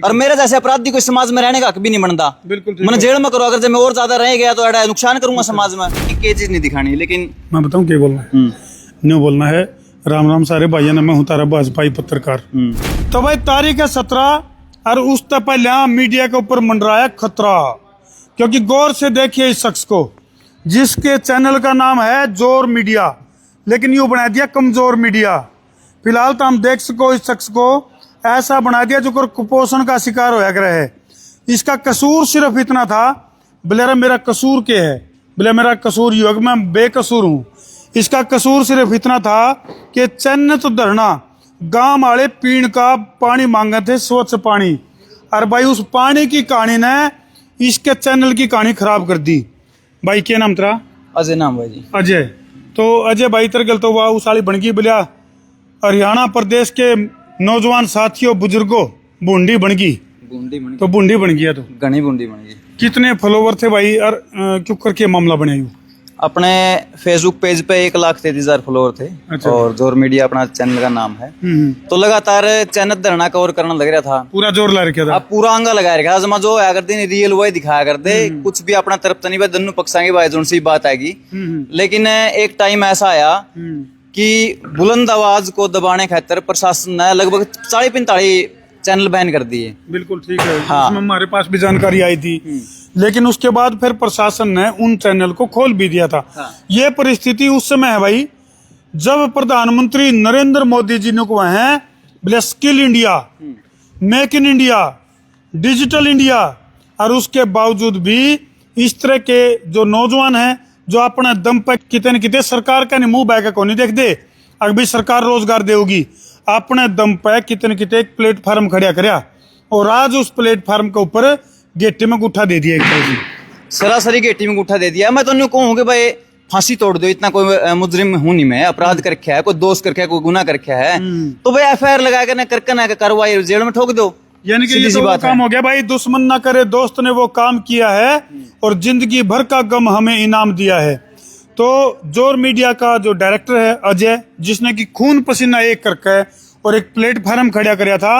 और मेरे जैसे अपराधी कोई समाज में रहने का हक भी नहीं बनता। बिल्कुल मैंने जेल में करो, अगर जब मैं और ज्यादा रह गया तो एड़ा नुकसान करूंगा समाज में। ये चीज नहीं दिखानी, लेकिन मैं बताऊं क्या बोलना है। न्यू बोलना है। राम राम सारे भाइयों ने, मैं हूं तारा भाजपाई पत्रकार। तो भाई तारीख है 17 और उस तक पहले मीडिया के ऊपर मंडराया खतरा, क्योंकि गौर से देखिए इस शख्स को, जिसके चैनल का नाम है जोर मीडिया, लेकिन यूं बना दिया कमजोर मीडिया। फिलहाल तो हम देख सको इस शख्स को ऐसा बना दिया जो कुपोषण का शिकार होया करे है। इसका कसूर सिर्फ इतना था, बोले मेरा कसूर क्या है, बोले मेरा कसूर युग मैं बेकसूर हूँ। इसका कसूर सिर्फ इतना था कि चन्न तो धरना गांव वाले पीण का पानी मांगे थे, स्वच्छ पानी, और भाई उस पानी की कहानी ने इसके चैनल की कहानी खराब कर दी। भाई क्या नाम तेरा? अजय नाम भाई जी। अजय। तो अजय भाई तेरे गल तो वाह उस वाली बन गई, बोलिया हरियाणा प्रदेश के नौजवान साथियों बुजुर्गों बूंदी बन गई। तो बूंदी बन गया, तो घनी बूंदी बन गई। कितने फॉलोवर थे भाई और क्यों करके मामला बना यू? अपने फेसबुक पेज पे 1,33,000 फॉलोवर थे। अच्छा। और जोर मीडिया अपना चैनल का नाम है। तो लगातार चैनल धरना कवर करना लग रहा था, पूरा जोर ला रखा था। अब पूरा अंगा लगा रखा था। जो आया करते नहीं रियल वही दिखाया करते, कुछ भी अपना तरफ तो नहीं भाई, दोनों पक्षांगे भाई जोन सी बात आएगी। लेकिन एक टाइम ऐसा आया कि बुलंद आवाज को दबाने खातर प्रशासन ने लगभग 40-45 चैनल बैन कर दिए। बिल्कुल ठीक है। हाँ। इसमें हमारे पास भी जानकारी आई थी, लेकिन उसके बाद फिर प्रशासन ने उन चैनल को खोल भी दिया था। हाँ। ये परिस्थिति उस समय है भाई जब प्रधानमंत्री नरेंद्र मोदी जी ने कहा है बोले skill India, make in India, digital India, और उसके बावजूद भी इस तरह के जो नौजवान हैं जो अपने दम पर कितने न कितने सरकार का नहीं मुंह बैग को नहीं देख दे, अभी सरकार रोजगार देगी, अपने दम पर कितने कितने एक प्लेटफार्म खड़ा करया, और आज उस प्लेटफार्म के ऊपर गेटी में गुठा दे दिया। एक तरह से सरासरी गेटी में गुठा दे दिया। मैं तो नहीं कहूँ कि भाई फांसी तोड़ दो, इतना कोई मुजरिम हूं नहीं मैं, अपराध कर रखा है, कोई दोस्त कर रखा है, कोई गुनाह कर रखा है, तो भाई FIR लगा कर करके कार्रवाई जेल में ठोक दो। यानी कि ये तो वो काम हो गया भाई, दुश्मन ना करे दोस्त ने वो काम किया है और जिंदगी भर का गम हमें इनाम दिया है। तो जोर मीडिया का जो डायरेक्टर है अजय, जिसने कि खून पसीना एक करके और एक प्लेटफार्म खड़ा कराया था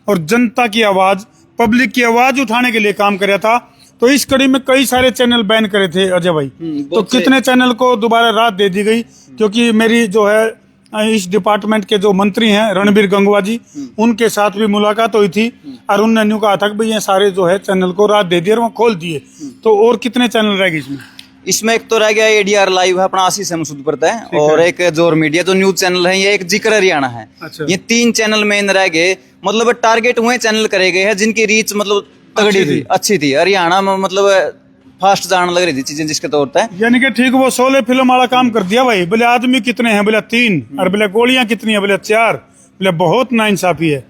और जनता की आवाज, पब्लिक की आवाज उठाने के लिए काम कराया था, तो इस कड़ी में कई सारे चैनल बैन करे थे अजय भाई। तो कितने चैनल को दोबारा राहत दे दी गई, क्योंकि मेरी जो है इस डिपार्टमेंट के जो मंत्री हैं रणबीर गंगवा जी, उनके साथ भी मुलाकात हुई थी और उन्होंने न्यू कहा था कि ये सारे जो है चैनल को राहत दे दी और वो खोल दिए। तो और कितने चैनल रह गए इसमें? इसमें एक तो रह गया ADR लाइव है अपना आशीष मसूद पर है, और एक जोर मीडिया जो न्यूज चैनल है, ये एक जिक्र हरियाणा है। अच्छा। ये 3 चैनल मेन रह गए, मतलब टारगेट हुए चैनल करे गए हैं जिनकी रीच मतलब तगड़ी थी, अच्छी थी। हरियाणा में मतलब फास्ट जाने लग रही थी चीजें जिसके तौर पर। यानी कि ठीक वो 16 फिल्म वाला काम कर दिया भाई। बोले आदमी कितने हैं, बोले 3, और बोले गोलियां कितनी है, बोले 4, बोले बहुत नाइंसाफी है।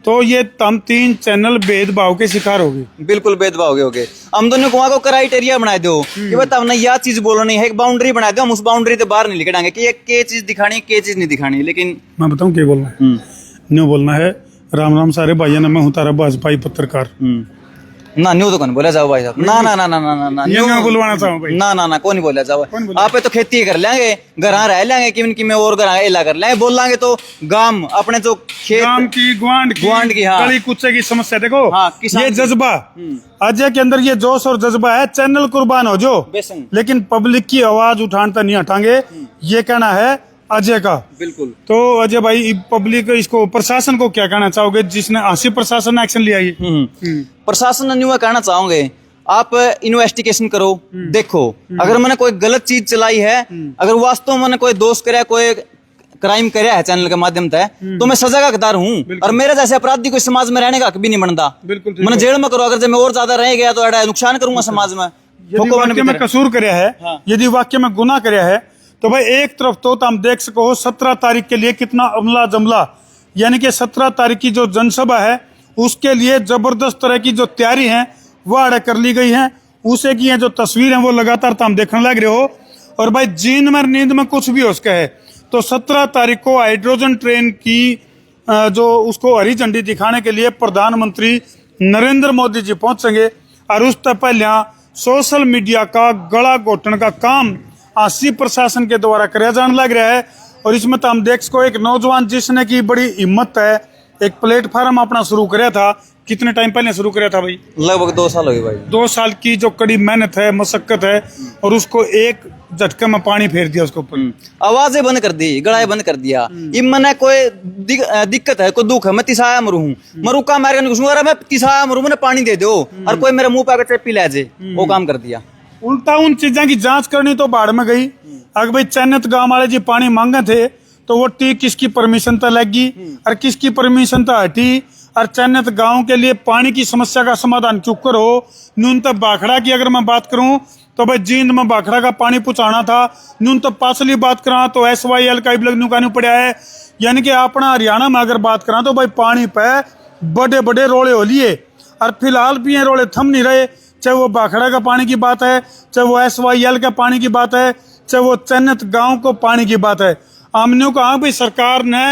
तो ये हम 3 चैनल भेदभाव के शिकार हो गए। बिल्कुल भेदभाव हो गए। हम दोनों को क्राइटेरिया बना दो कि भाई तब यह चीज बोलनी है, एक बाउंड्री बना दो, हम उस बाउंड्री से बाहर नहीं निकलेंगे कि ये चीज दिखानी, ये चीज नहीं दिखानी। लेकिन मैं बताऊं क्या बोलना है। न्यू बोलना है। राम राम सारे भाइयों ने, मैं हूं तारा भाजपाई पत्रकार। ना न्यू तो कौन बोला जाओ भाई साहब, ना ना ना ना ना ना ना न्यू बुलवाना चाहूं भाई, ना ना ना कौन बोला जाओ। आप तो खेती कर लेंगे, घर रह लेंगे कि में और घर एला कर लेंगे, बोल लेंगे तो गांव अपने जो खेत गांव की गुआंढ की हाँ, गली कुचे की समस्या देखो। हाँ, ये जज्बा अजय के अंदर, ये जोश और जज्बा है। चैनल कुर्बान हो जो, लेकिन पब्लिक की आवाज उठाने नहीं हटाएंगे, ये कहना है अजय का। बिल्कुल। तो अजय भाई पब्लिक इसको, प्रशासन को क्या कहना चाहोगे जिसने आसिफ प्रशासन ने एक्शन लिया? प्रशासन ने कहना चाहोगे आप इन्वेस्टिगेशन करो, देखो अगर मैंने कोई गलत चीज चलाई है, अगर वास्तव में मैंने कोई दोष कराया, कोई क्राइम कराया है चैनल के माध्यम से, तो मैं सजा का हकदार हूँ। और मेरे जैसे अपराधी कोई समाज में रहने का हक भी नहीं बनता। मैंने जेल में करो, अगर जब मैं और ज्यादा रह गया तो एड़ा नुकसान करूंगा समाज में। यदि वाक्य में कसूर कराया है, यदि वाक्य में गुनाह कराया है, तो भाई एक तरफ तो हम देख सको 17 तारीख के लिए कितना अमला जमला, यानी कि 17 तारीख की जो जनसभा है उसके लिए जबरदस्त तरह की जो तैयारी है वो अड़ा कर ली गई है। उसे की है जो तस्वीर है वो लगातार हम देखने लग रहे हो। और भाई जीन में नींद में कुछ भी हो सके है, तो 17 तारीख को हाइड्रोजन ट्रेन की जो उसको हरी झंडी दिखाने के लिए प्रधानमंत्री नरेंद्र मोदी जी पहुंचेंगे, और उस तक पहले सोशल मीडिया का गला घोटने का काम आसिफ प्रशासन के द्वारा कराया जाने लग रहा है। और इसमें तो हम देख सको एक नौजवान जिसने की बड़ी हिम्मत है, एक प्लेटफार्म अपना शुरू कराया था, कितने टाइम पहले शुरू किया था भाई? लगभग 2 साल हो गए भाई। 2 साल की जो कड़ी मेहनत है, मशक्कत है, और उसको एक झटके में पानी फेर दिया उसके ऊपर। आवाजें बंद कर दी, गड़ाई बंद कर दिया। इब मैंने कोई दिक्कत है, कोई दुख है, मैं तिसाया मरू हूँ, मरू का मार घुसूंगा, मैं तिसाया मरू, मैंने पानी दे दो, और कोई मेरे मुंह पे आकर चेपी ले जाए, वो काम कर दिया। उल्टा उन चीजों की जांच करनी तो बाढ़ में गई। अगर भाई चैनत गांव वाले जी पानी मांगे थे तो वो टी किसकी परमिशन तो लगी और किसकी परमिशन तो हटी, और चैनत गांव के लिए पानी की समस्या का समाधान चुप करो। न्यूनतम बाखड़ा की अगर मैं बात करूं तो भाई जींद में बाखड़ा का पानी पहुंचाना था। न्यूनतम पासली बात करा तो SYL का लगनू का पड़ा है। यानी कि अपना हरियाणा में अगर बात करा तो भाई पानी पे बड़े बड़े रोले हो लिए, और फिलहाल भी ये रोले थम नहीं रहे। चाहे वो बाखड़ा का पानी की बात है, चाहे वो SYL का पानी की बात है, चाहे वो चैनत गांव को पानी की बात है। हमने कहा भाई सरकार ने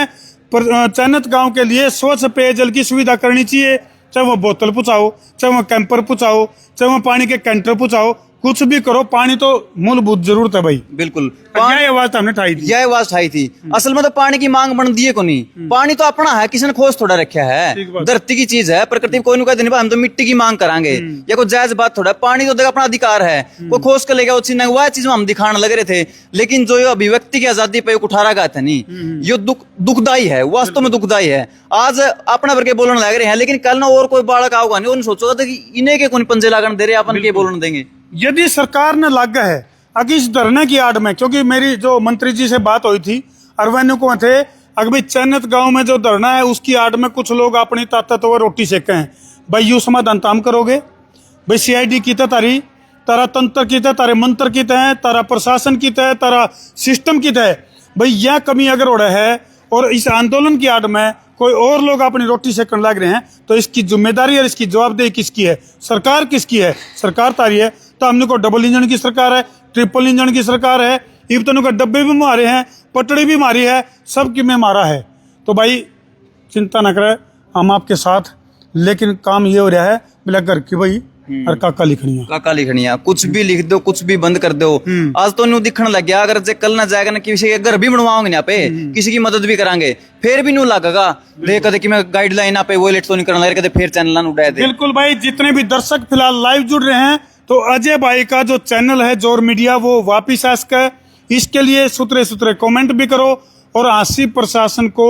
चैनत गांव के लिए स्वच्छ पेयजल की सुविधा करनी चाहिए। चाहे वो बोतल पहुंचाओ, चाहे वो कैंपर पहुंचाओ, चाहे वो पानी के कैंटर पहुंचाओ, कुछ भी करो, पानी तो मूलभूत जरूरत है भाई। बिल्कुल, यह आवाज तो हमने उठाई थी। यह आवाज उठाई थी। असल में तो पानी की मांग बन दी है को नहीं, पानी तो अपना है, किसी ने खोज थोड़ा रखा है, धरती की चीज है, प्रकृति कोई नहीं कहते, हम तो मिट्टी की मांग करांगे, या कोई जायज बात थोड़ा। पानी तो देखो अपना अधिकार है, कोई खोज कर लेगा वो चीज, वह चीज हम दिखाने लग रहे थे। लेकिन जो ये अभिव्यक्ति की आजादी पे उठा रहा था नहीं, ये दुखदायी है, वास्तव में दुखदायी है। आज अपना भर के बोलने लग रहे हैं, लेकिन कल ना और कोई बालक आओगा नहीं, उन्हें सोचोगा कि इन्हें के कौन पंजे लागण दे रहे, अपन के बोलने देंगे। यदि सरकार ने लागा है अगर इस धरने की आड़ में, क्योंकि मेरी जो मंत्री जी से बात हुई थी और वह को थे अगर भाई चैनत गांव में जो धरना है उसकी आड़ में कुछ लोग अपनी ताकतवर रोटी सेके हैं, भाई यू समाधान ताम करोगे भाई? CID की तारी तारा तंत्र की तारे मंत्र की है, तारा प्रशासन की है, तारा सिस्टम की है, भाई यह कमी अगर हो रहा है और इस आंदोलन की आड़ में कोई और लोग अपनी रोटी सेकने लग रहे हैं, तो इसकी जिम्मेदारी और इसकी जवाबदेही किसकी है? सरकार किसकी है? सरकार तारी है। तो हमने को डबल इंजन की सरकार है, ट्रिपल इंजन की सरकार है, इब्तनों का डब्बे भी मारे हैं, पटड़ी भी मारी है, सब की में मारा है। तो भाई चिंता न करें, हम आपके साथ। लेकिन काम ये हो रहा है बिला घर की भाई और काका लिखनी है, काका लिखनी है, कुछ भी लिख दो, कुछ भी बंद कर दो। आज तो न्यू दिखने लग गया, अगर कल ना जाएगा ना किसी के घर भी बनवाओगे यहाँ पे, किसी की मदद भी करांगे, फिर भी न्यू लगेगा देख कदे कि मैं गाइडलाइन पे वो लेट तो नहीं करना कदे, फिर चैनल ना उड़ाए दे। बिल्कुल भाई, जितने भी दर्शक फिलहाल लाइव जुड़ रहे हैं, तो अजय भाई का जो चैनल है जोर मीडिया वो वापिस आ सके, इसके लिए सुतरे सुतरे कमेंट भी करो। और आसिफ प्रशासन को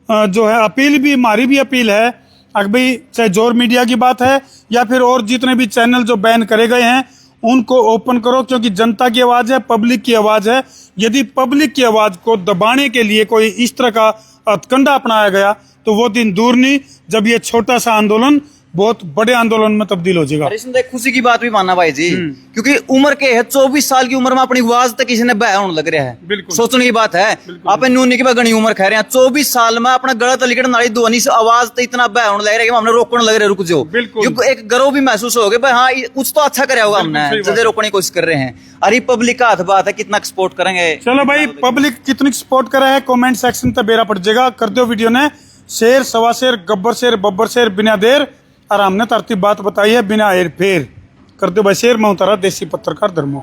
जो है अपील भी, हमारी भी अपील है, अगर भाई चाहे जोर मीडिया की बात है या फिर और जितने भी चैनल जो बैन करे गए हैं उनको ओपन करो, क्योंकि जनता की आवाज है, पब्लिक की आवाज है। यदि पब्लिक की आवाज को दबाने के लिए कोई इस तरह का हथकंडा अपनाया गया तो वो दिन दूर नहीं जब ये छोटा सा आंदोलन बहुत बड़े आंदोलन में तब्दील हो जाएगा। इसमें एक खुशी की बात भी मानना भाई जी, क्योंकि उम्र के है 24 साल की उम्र में अपनी आवाज तक किसी ने बह होने लग रहा है। सोचने की बात है, आप नूनी की गणी उम्र कह रहे हैं, 24 साल में अपना गला तलिकड़ नाली ध्वनि से आवाज तो इतना बह होने लग रहा है कि हमने रोकने लग रहे, रुक जाओ। एक गर्व भी महसूस हो गया भाई, हाँ कुछ तो अच्छा कराया होगा हमने, जल्दी रोकने की कोशिश कर रहे हैं। अरे पब्लिक का हाथ बात है, कितना सपोर्ट करेंगे। चलो भाई, पब्लिक कितनी सपोर्ट करे है कमेंट सेक्शन तक बेरा पड़ जाएगा। कर दो वीडियो ने शेर, सवा शेर, गब्बर शेर, बब्बर शेर, बिना देर। और हमने तरतीब बात बताई है बिना हेर फेर। कर दो भाई शेर। मैं उतारा देसी पत्रकार धर्मो।